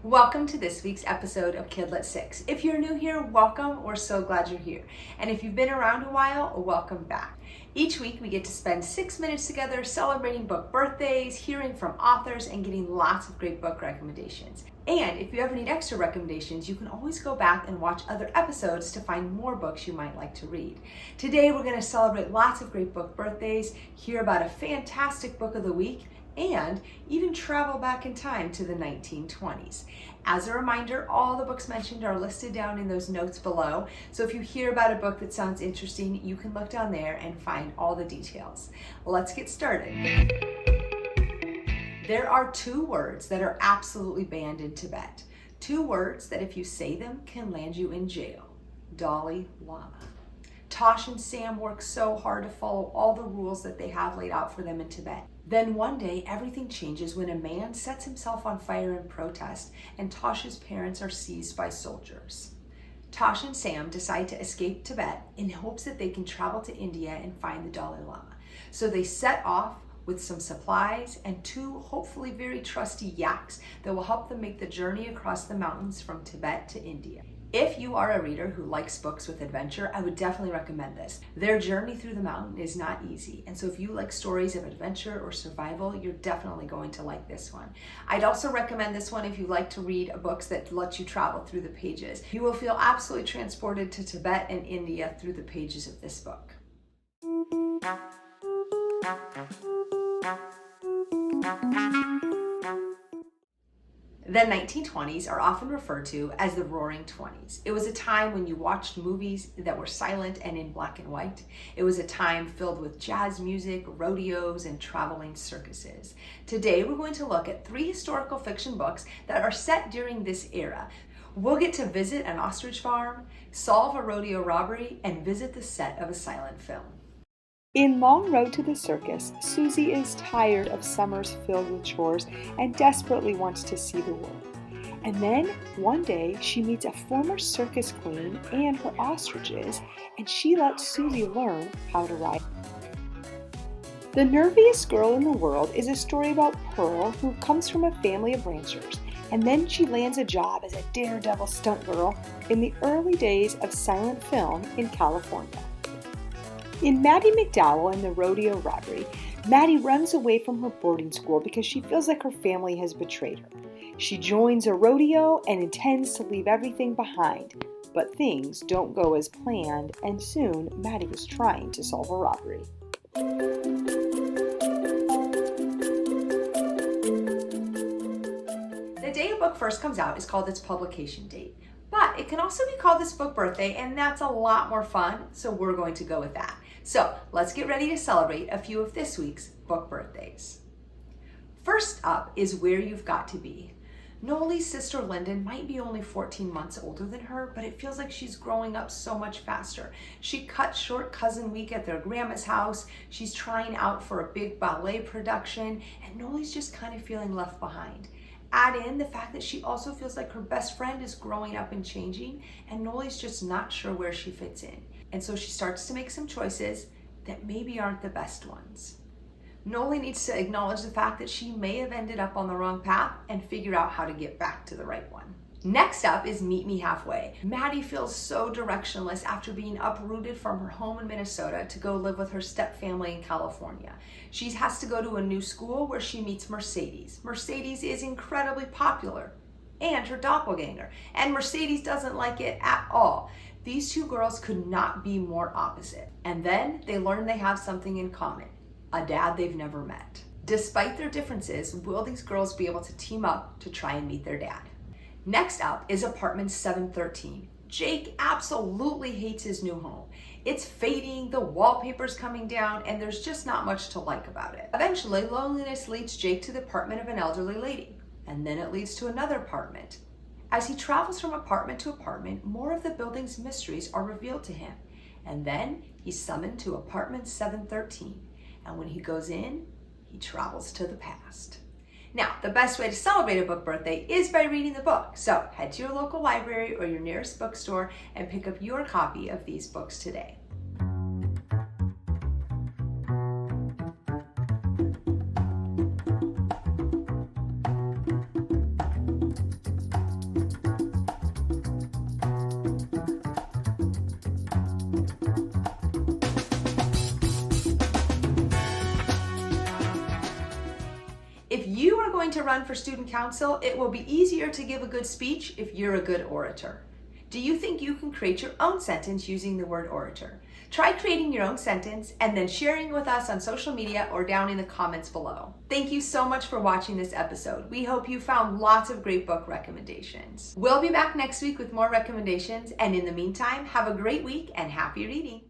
Welcome to this week's episode of Kidlet 6. If you're new here, welcome. We're so glad you're here. And if you've been around a while, welcome back. Each week we get to spend 6 minutes together celebrating book birthdays, hearing from authors, and getting lots of great book recommendations. And if you ever need extra recommendations, you can always go back and watch other episodes to find more books you might like to read. Today we're going to celebrate lots of great book birthdays, hear about a fantastic book of the week, and even travel back in time to the 1920s. As a reminder, all the books mentioned are listed down in those notes below, so if you hear about a book that sounds interesting, you can look down there and find all the details. Let's get started. There are two words that are absolutely banned in Tibet. Two words that if you say them can land you in jail. Dalai Lama. Tosh and Sam work so hard to follow all the rules that they have laid out for them in Tibet. Then one day, everything changes when a man sets himself on fire in protest and Tosh's parents are seized by soldiers. Tosh and Sam decide to escape Tibet in hopes that they can travel to India and find the Dalai Lama. So they set off with some supplies and two hopefully very trusty yaks that will help them make the journey across the mountains from Tibet to India. If you are a reader who likes books with adventure, I would definitely recommend this. Their journey through the mountain is not easy, and so if you like stories of adventure or survival, you're definitely going to like this one. I'd also recommend this one if you like to read books that let you travel through the pages. You will feel absolutely transported to Tibet and India through the pages of this book. The 1920s are often referred to as the Roaring Twenties. It was a time when you watched movies that were silent and in black and white. It was a time filled with jazz music, rodeos, and traveling circuses. Today, we're going to look at 3 historical fiction books that are set during this era. We'll get to visit an ostrich farm, solve a rodeo robbery, and visit the set of a silent film. In Long Road to the Circus, Susie is tired of summers filled with chores and desperately wants to see the world. And then, one day, she meets a former circus queen and her ostriches, and she lets Susie learn how to ride. The Nerviest Girl in the World is a story about Pearl, who comes from a family of ranchers, and then she lands a job as a daredevil stunt girl in the early days of silent film in California. In Maddie McDowell and the Rodeo Robbery, Maddie runs away from her boarding school because she feels like her family has betrayed her. She joins a rodeo and intends to leave everything behind, but things don't go as planned, and soon Maddie is trying to solve a robbery. The day a book first comes out is called its publication date, but it can also be called this book birthday, and that's a lot more fun, so we're going to go with that. So let's get ready to celebrate a few of this week's book birthdays. First up is Where You've Got to Be. Noli's sister Lyndon might be only 14 months older than her, but it feels like she's growing up so much faster. She cut short cousin week at their grandma's house, she's trying out for a big ballet production, and Noli's just kind of feeling left behind. Add in the fact that she also feels like her best friend is growing up and changing, and Noli's just not sure where she fits in. And so she starts to make some choices that maybe aren't the best ones. Noli needs to acknowledge the fact that she may have ended up on the wrong path and figure out how to get back to the right one. Next up is Meet Me Halfway. Maddie feels so directionless after being uprooted from her home in Minnesota to go live with her stepfamily in California. She has to go to a new school where she meets Mercedes. Mercedes is incredibly popular, and her doppelganger, and Mercedes doesn't like it at all. These two girls could not be more opposite. And then they learn they have something in common, a dad they've never met. Despite their differences, will these girls be able to team up to try and meet their dad? Next up is Apartment 713. Jake absolutely hates his new home. It's fading, the wallpaper's coming down, and there's just not much to like about it. Eventually, loneliness leads Jake to the apartment of an elderly lady, and then it leads to another apartment. As he travels from apartment to apartment, more of the building's mysteries are revealed to him, and then he's summoned to Apartment 713, and when he goes in, he travels to the past. Now, the best way to celebrate a book birthday is by reading the book. So head to your local library or your nearest bookstore and pick up your copy of these books today. run for student council, it will be easier to give a good speech if you're a good orator. Do you think you can create your own sentence using the word orator? Try creating your own sentence and then sharing it with us on social media or down in the comments below. Thank you so much for watching this episode. We hope you found lots of great book recommendations. We'll be back next week with more recommendations, and in the meantime, have a great week and happy reading.